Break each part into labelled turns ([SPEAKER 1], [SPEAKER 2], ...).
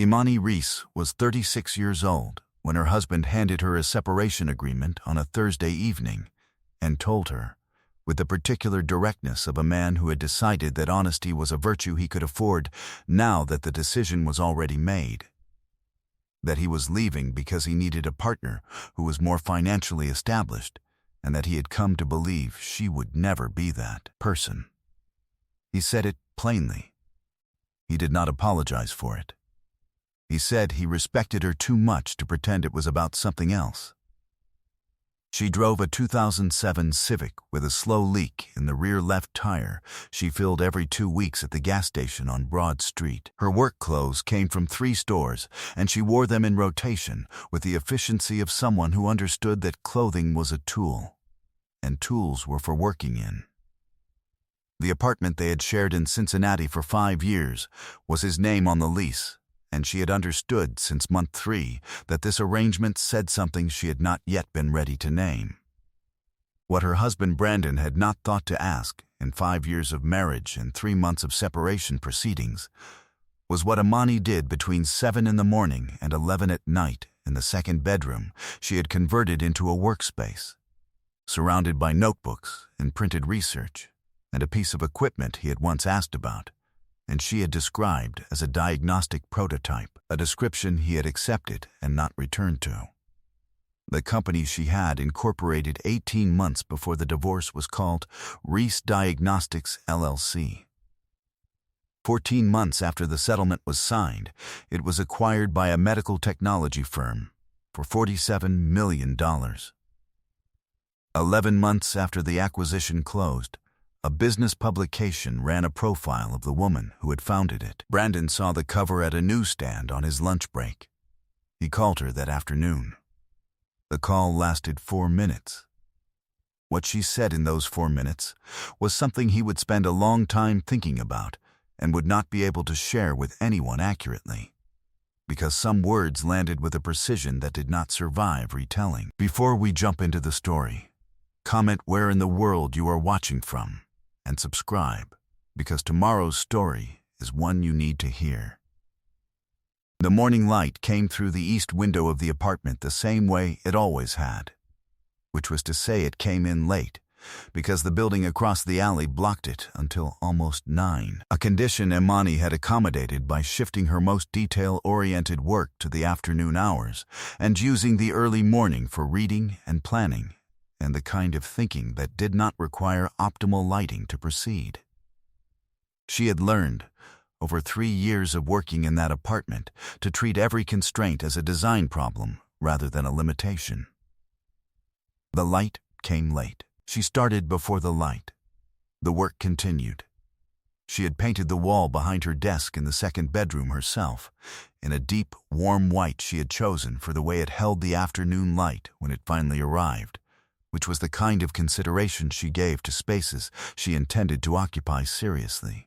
[SPEAKER 1] Imani Reese was 36 years old when her husband handed her a separation agreement on a Thursday evening and told her, with the particular directness of a man who had decided that honesty was a virtue he could afford now that the decision was already made, that he was leaving because he needed a partner who was more financially established, and that he had come to believe she would never be that person. He said it plainly. He did not apologize for it. He said he respected her too much to pretend it was about something else. She drove a 2007 Civic with a slow leak in the rear left tire she filled every 2 weeks at the gas station on Broad Street. Her work clothes came from 3 stores, and she wore them in rotation with the efficiency of someone who understood that clothing was a tool, and tools were for working in. The apartment they had shared in Cincinnati for 5 years was his name on the lease, and she had understood since month 3 that this arrangement said something she had not yet been ready to name. What her husband Brandon had not thought to ask in 5 years of marriage and 3 months of separation proceedings was what Imani did between 7 in the morning and 11 at night in the second bedroom she had converted into a workspace, surrounded by notebooks and printed research and a piece of equipment he had once asked about, and she had described as a diagnostic prototype, a description he had accepted and not returned to. The company she had incorporated 18 months before the divorce was called Reese Diagnostics, LLC. 14 months after the settlement was signed, it was acquired by a medical technology firm for $47 million. 11 months after the acquisition closed, a business publication ran a profile of the woman who had founded it. Brandon saw the cover at a newsstand on his lunch break. He called her that afternoon. The call lasted 4 minutes. What she said in those 4 minutes was something he would spend a long time thinking about and would not be able to share with anyone accurately, because some words landed with a precision that did not survive retelling. Before we jump into the story, comment where in the world you are watching from, and subscribe, because tomorrow's story is one you need to hear. The morning light came through the east window of the apartment the same way it always had, which was to say it came in late, because the building across the alley blocked it until almost 9, a condition Imani had accommodated by shifting her most detail-oriented work to the afternoon hours and using the early morning for reading and planning, and the kind of thinking that did not require optimal lighting to proceed. She had learned, over 3 years of working in that apartment, to treat every constraint as a design problem rather than a limitation. The light came late. She started before the light. The work continued. She had painted the wall behind her desk in the second bedroom herself, in a deep, warm white she had chosen for the way it held the afternoon light when it finally arrived, which was the kind of consideration she gave to spaces she intended to occupy seriously.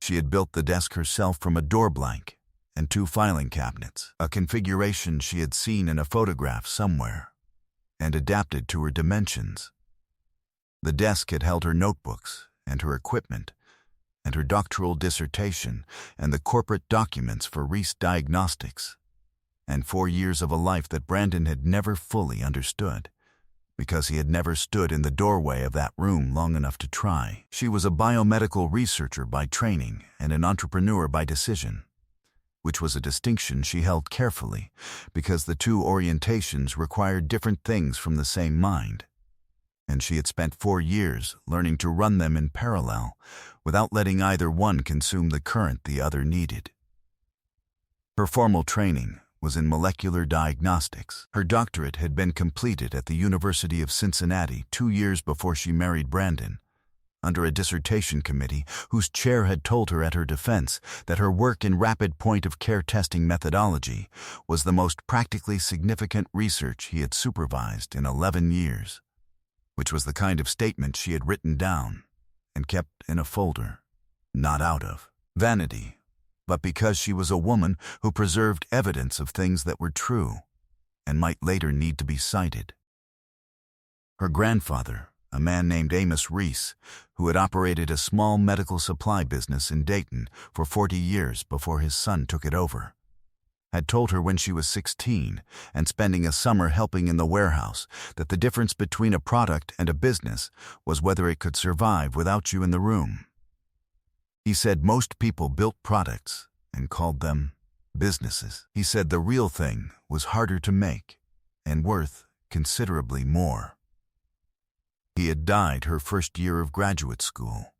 [SPEAKER 1] She had built the desk herself from a door blank and 2 filing cabinets, a configuration she had seen in a photograph somewhere, and adapted to her dimensions. The desk had held her notebooks and her equipment and her doctoral dissertation and the corporate documents for Reese Diagnostics, and 4 years of a life that Brandon had never fully understood, because he had never stood in the doorway of that room long enough to try. She was a biomedical researcher by training and an entrepreneur by decision, which was a distinction she held carefully because the 2 orientations required different things from the same mind, and she had spent 4 years learning to run them in parallel without letting either one consume the current the other needed. Her formal training was in molecular diagnostics. Her doctorate had been completed at the University of Cincinnati 2 years before she married Brandon, under a dissertation committee whose chair had told her at her defense that her work in rapid point-of-care testing methodology was the most practically significant research he had supervised in 11 years, which was the kind of statement she had written down and kept in a folder, not out of vanity, but because she was a woman who preserved evidence of things that were true and might later need to be cited. Her grandfather, a man named Amos Reese, who had operated a small medical supply business in Dayton for 40 years before his son took it over, had told her when she was 16 and spending a summer helping in the warehouse that the difference between a product and a business was whether it could survive without you in the room. He said most people built products and called them businesses. He said the real thing was harder to make and worth considerably more. He had died her first year of graduate school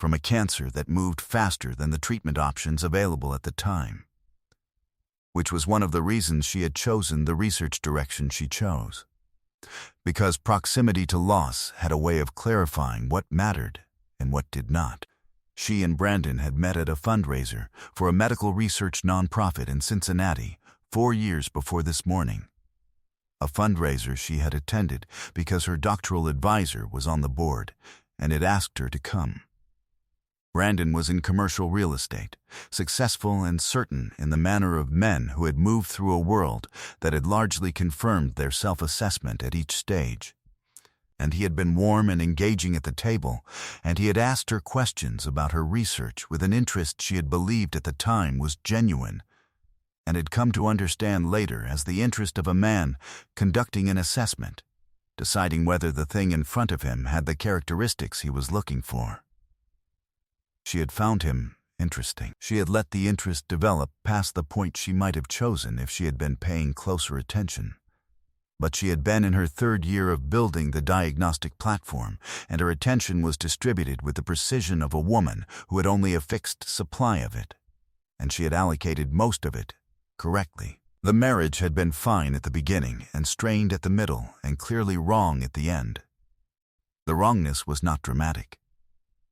[SPEAKER 1] from a cancer that moved faster than the treatment options available at the time, which was one of the reasons she had chosen the research direction she chose, because proximity to loss had a way of clarifying what mattered and what did not. She and Brandon had met at a fundraiser for a medical research nonprofit in Cincinnati 4 years before this morning, a fundraiser she had attended because her doctoral advisor was on the board and had asked her to come. Brandon was in commercial real estate, successful and certain in the manner of men who had moved through a world that had largely confirmed their self-assessment at each stage. And he had been warm and engaging at the table, and he had asked her questions about her research with an interest she had believed at the time was genuine, and had come to understand later as the interest of a man conducting an assessment, deciding whether the thing in front of him had the characteristics he was looking for. She had found him interesting. She had let the interest develop past the point she might have chosen if she had been paying closer attention. But she had been in her 3rd year of building the diagnostic platform, and her attention was distributed with the precision of a woman who had only a fixed supply of it, and she had allocated most of it correctly. The marriage had been fine at the beginning and strained at the middle and clearly wrong at the end. The wrongness was not dramatic.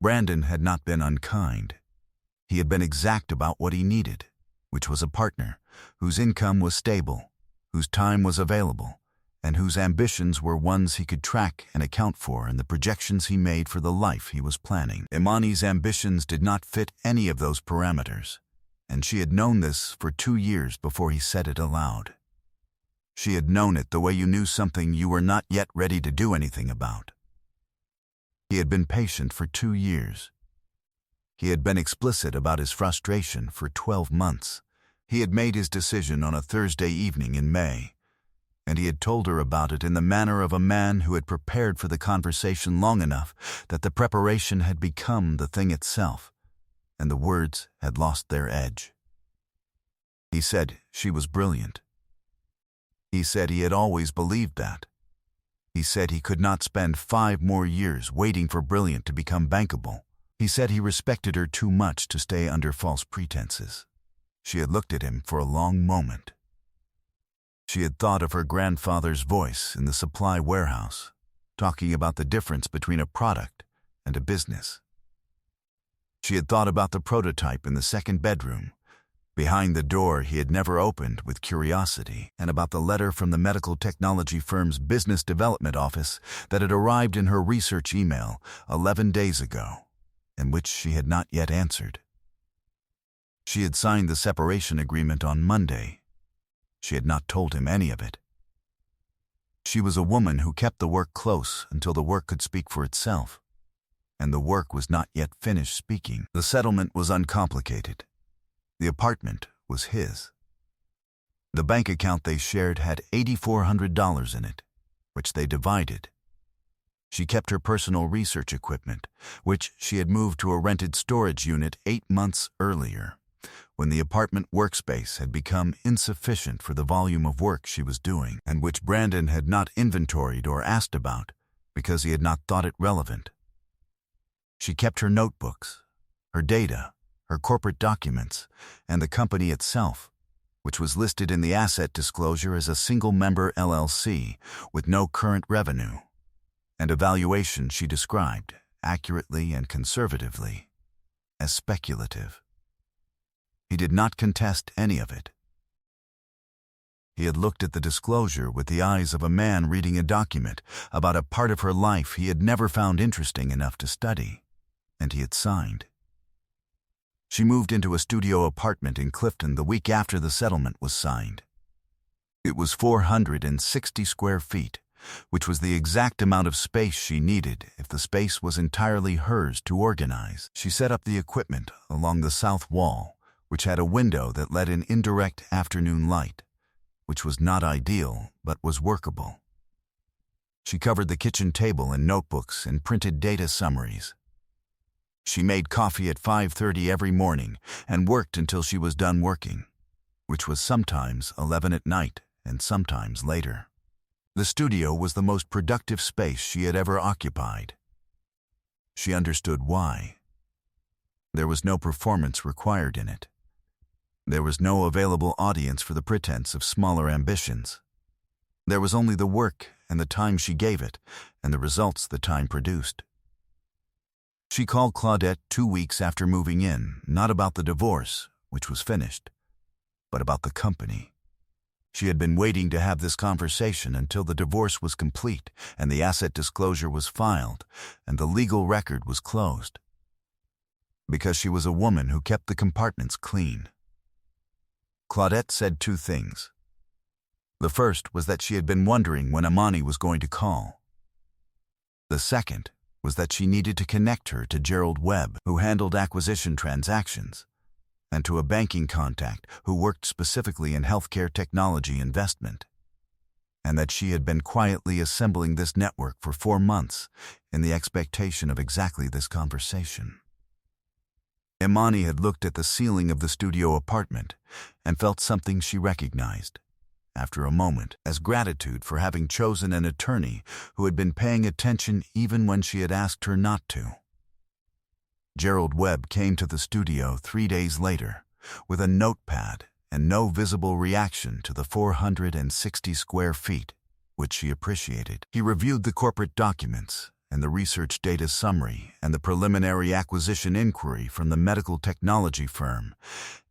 [SPEAKER 1] Brandon had not been unkind. He had been exact about what he needed, which was a partner whose income was stable, whose time was available, and whose ambitions were ones he could track and account for in the projections he made for the life he was planning. Imani's ambitions did not fit any of those parameters, and she had known this for 2 years before he said it aloud. She had known it the way you knew something you were not yet ready to do anything about. He had been patient for 2 years. He had been explicit about his frustration for 12 months. He had made his decision on a Thursday evening in May, and he had told her about it in the manner of a man who had prepared for the conversation long enough that the preparation had become the thing itself, and the words had lost their edge. He said she was brilliant. He said he had always believed that. He said he could not spend 5 more years waiting for brilliant to become bankable. He said he respected her too much to stay under false pretenses. She had looked at him for a long moment. She had thought of her grandfather's voice in the supply warehouse, talking about the difference between a product and a business. She had thought about the prototype in the 2nd bedroom, behind the door he had never opened with curiosity, and about the letter from the medical technology firm's business development office that had arrived in her research email 11 days ago, and which she had not yet answered. She had signed the separation agreement on Monday. She had not told him any of it. She was a woman who kept the work close until the work could speak for itself, and the work was not yet finished speaking. The settlement was uncomplicated. The apartment was his. The bank account they shared had $8,400 in it, which they divided. She kept her personal research equipment, which she had moved to a rented storage unit 8 months earlier, when the apartment workspace had become insufficient for the volume of work she was doing, and which Brandon had not inventoried or asked about because he had not thought it relevant. She kept her notebooks, her data, her corporate documents, and the company itself, which was listed in the asset disclosure as a single-member LLC with no current revenue, and a valuation she described, accurately and conservatively, as speculative. He did not contest any of it. He had looked at the disclosure with the eyes of a man reading a document about a part of her life he had never found interesting enough to study, and he had signed. She moved into a studio apartment in Clifton the week after the settlement was signed. It was 460 square feet, which was the exact amount of space she needed if the space was entirely hers to organize. She set up the equipment along the south wall, which had a window that let in indirect afternoon light, which was not ideal but was workable. She covered the kitchen table in notebooks and printed data summaries. She made coffee at 5:30 every morning and worked until she was done working, which was sometimes 11 at night and sometimes later. The studio was the most productive space she had ever occupied. She understood why. There was no performance required in it. There was no available audience for the pretense of smaller ambitions. There was only the work and the time she gave it, and the results the time produced. She called Claudette 2 weeks after moving in, not about the divorce, which was finished, but about the company. She had been waiting to have this conversation until the divorce was complete and the asset disclosure was filed and the legal record was closed. Because she was a woman who kept the compartments clean. Claudette said 2 things. The first was that she had been wondering when Imani was going to call. The second was that she needed to connect her to Gerald Webb, who handled acquisition transactions, and to a banking contact who worked specifically in healthcare technology investment, and that she had been quietly assembling this network for 4 months in the expectation of exactly this conversation. Imani had looked at the ceiling of the studio apartment and felt something she recognized, after a moment, as gratitude for having chosen an attorney who had been paying attention even when she had asked her not to. Gerald Webb came to the studio 3 days later with a notepad and no visible reaction to the 460 square feet, which she appreciated. He reviewed the corporate documents and the research data summary and the preliminary acquisition inquiry from the medical technology firm,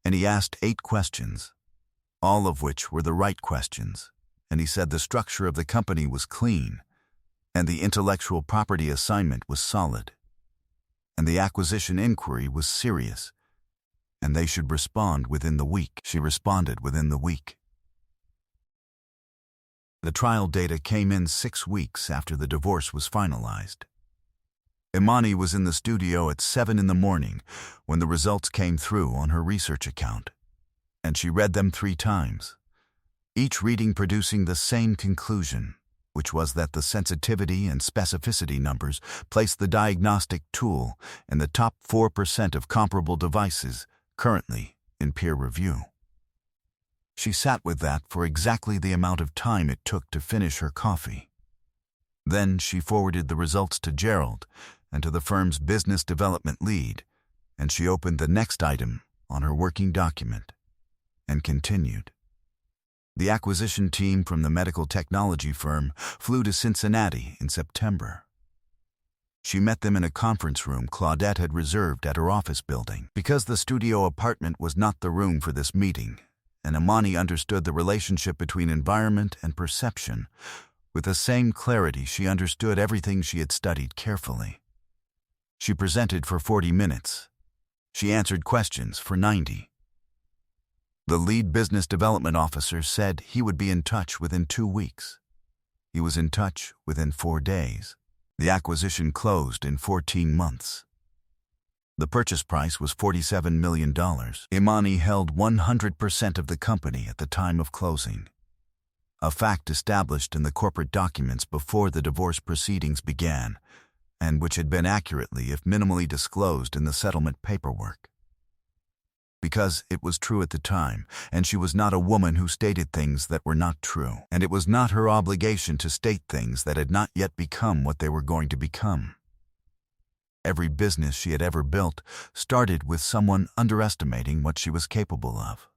[SPEAKER 1] and he asked 8 questions, all of which were the right questions, and he said the structure of the company was clean, and the intellectual property assignment was solid, and the acquisition inquiry was serious, and they should respond within the week. She responded within the week. The trial data came in 6 weeks after the divorce was finalized. Imani was in the studio at 7 in the morning when the results came through on her research account, and she read them 3 times, each reading producing the same conclusion, which was that the sensitivity and specificity numbers placed the diagnostic tool in the top 4% of comparable devices currently in peer review. She sat with that for exactly the amount of time it took to finish her coffee. Then she forwarded the results to Gerald and to the firm's business development lead, and she opened the next item on her working document and continued. The acquisition team from the medical technology firm flew to Cincinnati in September. She met them in a conference room Claudette had reserved at her office building. Because the studio apartment was not the room for this meeting, and Imani understood the relationship between environment and perception, with the same clarity she understood everything she had studied carefully. She presented for 40 minutes. She answered questions for 90. The lead business development officer said he would be in touch within 2 weeks. He was in touch within 4 days. The acquisition closed in 14 months. The purchase price was $47 million. Imani held 100% of the company at the time of closing, a fact established in the corporate documents before the divorce proceedings began, and which had been accurately, if minimally, disclosed in the settlement paperwork. Because it was true at the time, and she was not a woman who stated things that were not true, and it was not her obligation to state things that had not yet become what they were going to become. Every business she had ever built started with someone underestimating what she was capable of.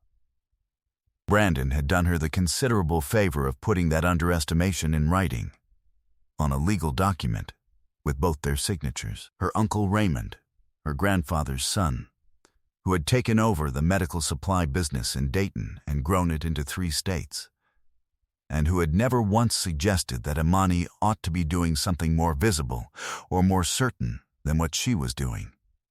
[SPEAKER 1] Brandon had done her the considerable favor of putting that underestimation in writing, on a legal document, with both their signatures. Her uncle Raymond, her grandfather's son, who had taken over the medical supply business in Dayton and grown it into 3 states, and who had never once suggested that Imani ought to be doing something more visible or more certain than what she was doing,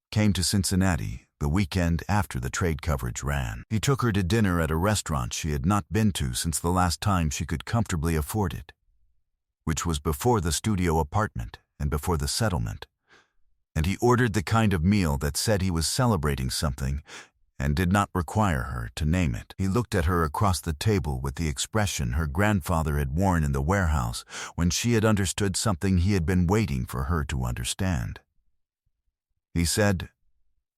[SPEAKER 1] came to Cincinnati the weekend after the trade coverage ran. He took her to dinner at a restaurant she had not been to since the last time she could comfortably afford it. which was before the studio apartment and before the settlement, and he ordered the kind of meal that said he was celebrating something and did not require her to name it. He looked at her across the table with the expression her grandfather had worn in the warehouse when she had understood something he had been waiting for her to understand. He said,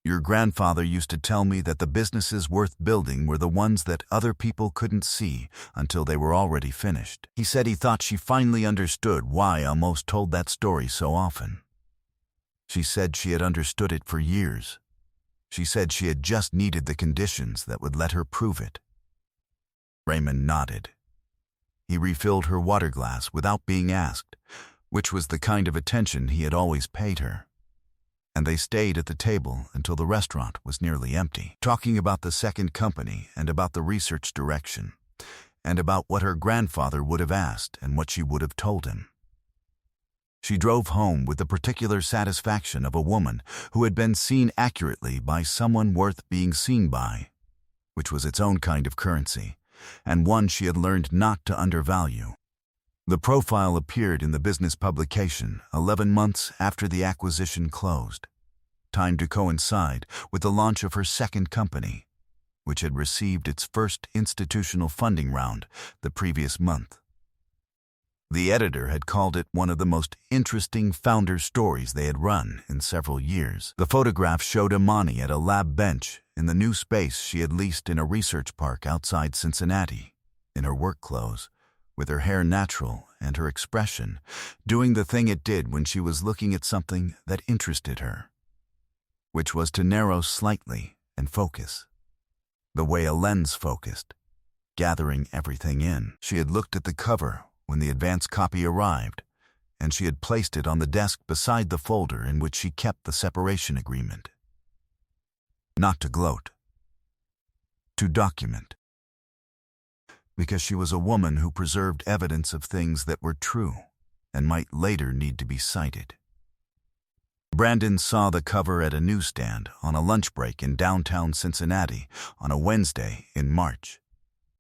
[SPEAKER 1] "Your grandfather used to tell me that the businesses worth building were the ones that other people couldn't see until they were already finished." He said he thought she finally understood why Almost told that story so often. She said she had understood it for years. She said she had just needed the conditions that would let her prove it. Raymond nodded. He refilled her water glass without being asked, which was the kind of attention he had always paid her. And they stayed at the table until the restaurant was nearly empty, talking about the second company and about the research direction, and about what her grandfather would have asked and what she would have told him. She drove home with the particular satisfaction of a woman who had been seen accurately by someone worth being seen by, which was its own kind of currency, and one she had learned not to undervalue. The profile appeared in the business publication 11 months after the acquisition closed, timed to coincide with the launch of her second company, which had received its first institutional funding round the previous month. The editor had called it one of the most interesting founder stories they had run in several years. The photograph showed Imani at a lab bench in the new space she had leased in a research park outside Cincinnati, in her work clothes, with her hair natural and her expression doing the thing it did when she was looking at something that interested her, which was to narrow slightly and focus, the way a lens focused, gathering everything in. She had looked at the cover when the advance copy arrived, and she had placed it on the desk beside the folder in which she kept the separation agreement. Not to gloat, to document, because she was a woman who preserved evidence of things that were true and might later need to be cited. Brandon saw the cover at a newsstand on a lunch break in downtown Cincinnati on a Wednesday in March.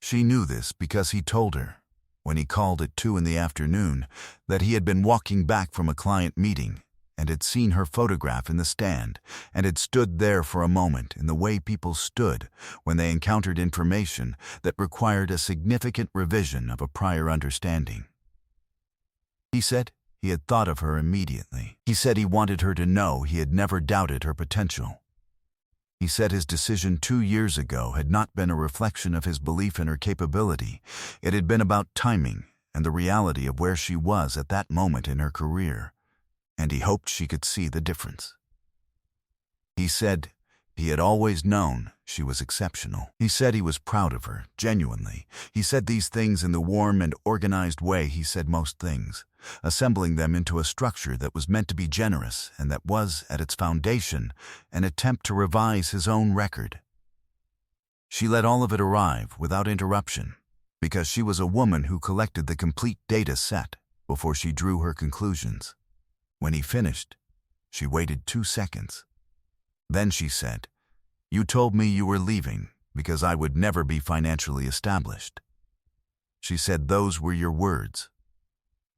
[SPEAKER 1] She knew this because he told her, when he called at 2 in the afternoon, that he had been walking back from a client meeting and had seen her photograph in the stand and had stood there for a moment in the way people stood when they encountered information that required a significant revision of a prior understanding. He said he had thought of her immediately. He said he wanted her to know he had never doubted her potential. He said his decision 2 years ago had not been a reflection of his belief in her capability. It had been about timing and the reality of where she was at that moment in her career, and he hoped she could see the difference. He said he had always known she was exceptional. He said he was proud of her, genuinely. He said these things in the warm and organized way he said most things, assembling them into a structure that was meant to be generous and that was, at its foundation, an attempt to revise his own record. She let all of it arrive without interruption, because she was a woman who collected the complete data set before she drew her conclusions. When he finished, she waited 2 seconds. Then she said, "You told me you were leaving because I would never be financially established." She said those were your words.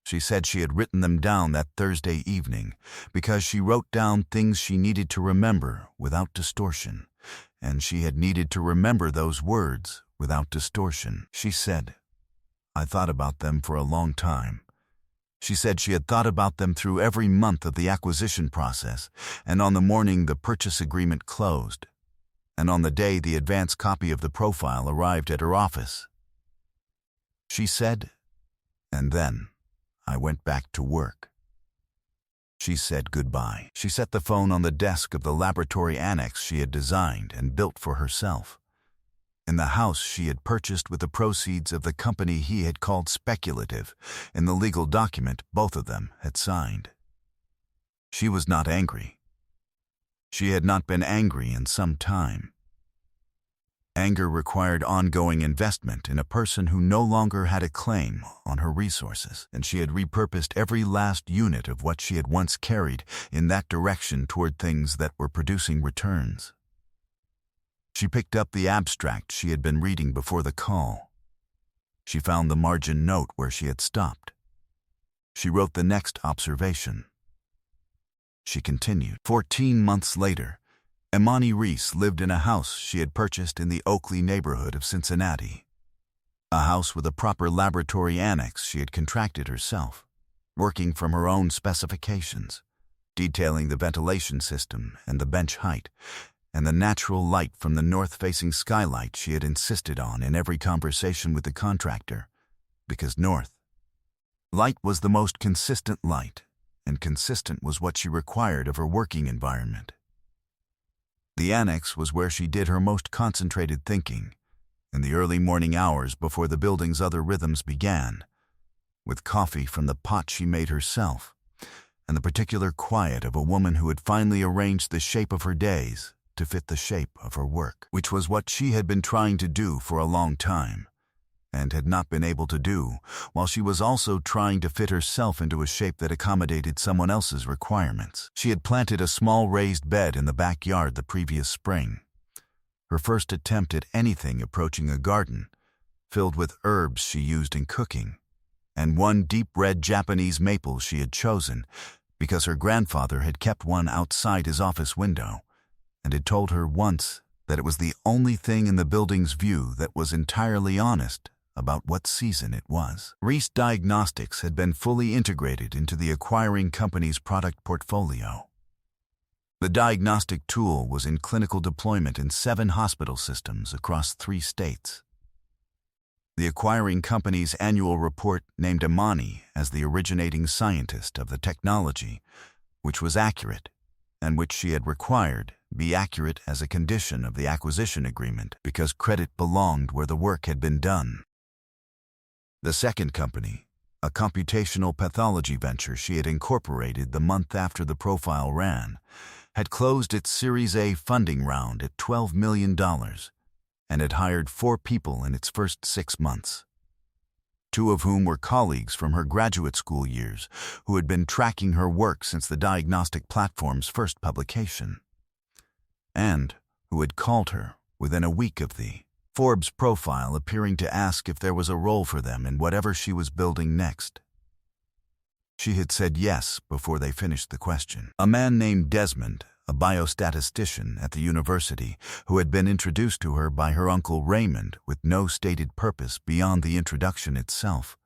[SPEAKER 1] She said she had written them down that Thursday evening because she wrote down things she needed to remember without distortion, and she had needed to remember those words without distortion. She said, "I thought about them for a long time." She said she had thought about them through every month of the acquisition process, and on the morning the purchase agreement closed, and on the day the advance copy of the profile arrived at her office. She said, "And then I went back to work." She said goodbye. She set the phone on the desk of the laboratory annex she had designed and built for herself, in the house she had purchased with the proceeds of the company he had called speculative in the legal document both of them had signed. She was not angry. She had not been angry in some time. Anger required ongoing investment in a person who no longer had a claim on her resources, and she had repurposed every last unit of what she had once carried in that direction toward things that were producing returns. She picked up the abstract she had been reading before the call. She found the margin note where she had stopped. She wrote the next observation. She continued. 14 months later, Imani Reese lived in a house she had purchased in the Oakley neighborhood of Cincinnati. A house with a proper laboratory annex she had contracted herself, working from her own specifications, detailing the ventilation system and the bench height, and the natural light from the north-facing skylight she had insisted on in every conversation with the contractor, because north light was the most consistent light, and consistent was what she required of her working environment. The annex was where she did her most concentrated thinking, in the early morning hours before the building's other rhythms began, with coffee from the pot she made herself, and the particular quiet of a woman who had finally arranged the shape of her days to fit the shape of her work, which was what she had been trying to do for a long time, and had not been able to do, while she was also trying to fit herself into a shape that accommodated someone else's requirements. She had planted a small raised bed in the backyard the previous spring, her first attempt at anything approaching a garden, filled with herbs she used in cooking, and one deep red Japanese maple she had chosen because her grandfather had kept one outside his office window and had told her once that it was the only thing in the building's view that was entirely honest about what season it was. Reese Diagnostics had been fully integrated into the acquiring company's product portfolio. The diagnostic tool was in clinical deployment in 7 hospital systems across 3 states. The acquiring company's annual report named Imani as the originating scientist of the technology, which was accurate, and which she had required be accurate as a condition of the acquisition agreement because credit belonged where the work had been done. The second company, a computational pathology venture she had incorporated the month after the profile ran, had closed its Series A funding round at $12 million and had hired 4 people in its first 6 months, 2 of whom were colleagues from her graduate school years who had been tracking her work since the diagnostic platform's first publication, and who had called her within a week of the Forbes profile appearing to ask if there was a role for them in whatever she was building next. She had said yes before they finished the question. A man named Desmond, a biostatistician at the university, who had been introduced to her by her uncle Raymond with no stated purpose beyond the introduction itself,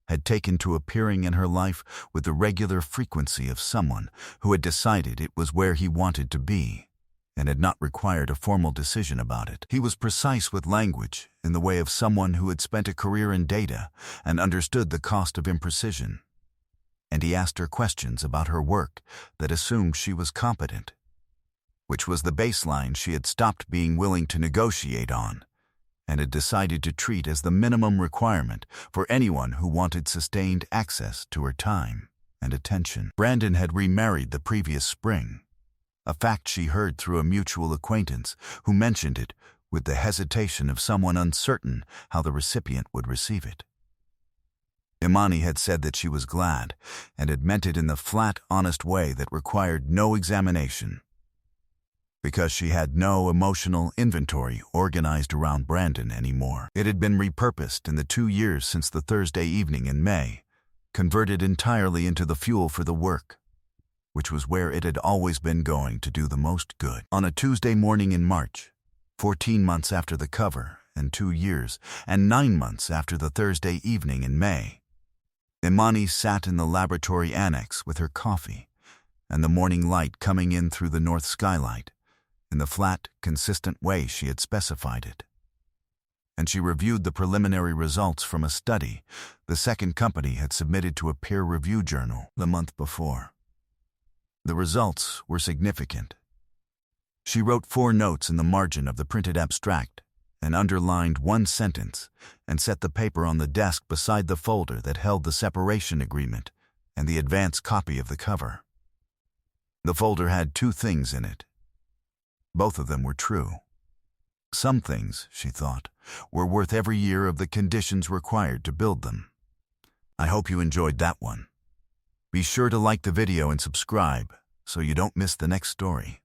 [SPEAKER 1] had taken to appearing in her life with the regular frequency of someone who had decided it was where he wanted to be, and had not required a formal decision about it. He was precise with language in the way of someone who had spent a career in data and understood the cost of imprecision. And he asked her questions about her work that assumed she was competent, which was the baseline she had stopped being willing to negotiate on, and had decided to treat as the minimum requirement for anyone who wanted sustained access to her time and attention. Brandon had remarried the previous spring, a fact she heard through a mutual acquaintance who mentioned it with the hesitation of someone uncertain how the recipient would receive it. Imani had said that she was glad, and had meant it in the flat, honest way that required no examination, because she had no emotional inventory organized around Brandon anymore. It had been repurposed in the 2 years since the Thursday evening in May, converted entirely into the fuel for the work, which was where it had always been going to do the most good. On a Tuesday morning in March, 14 months after the cover, and 2 years, and 9 months after the Thursday evening in May, Imani sat in the laboratory annex with her coffee and the morning light coming in through the north skylight, in the flat, consistent way she had specified it. And she reviewed the preliminary results from a study the second company had submitted to a peer review journal the month before. The results were significant. She wrote 4 notes in the margin of the printed abstract and underlined 1 sentence and set the paper on the desk beside the folder that held the separation agreement and the advance copy of the cover. The folder had 2 things in it. Both of them were true. Some things, she thought, were worth every year of the conditions required to build them. I hope you enjoyed that one. Be sure to like the video and subscribe so you don't miss the next story.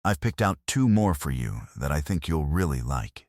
[SPEAKER 1] I've picked out 2 more for you that I think you'll really like.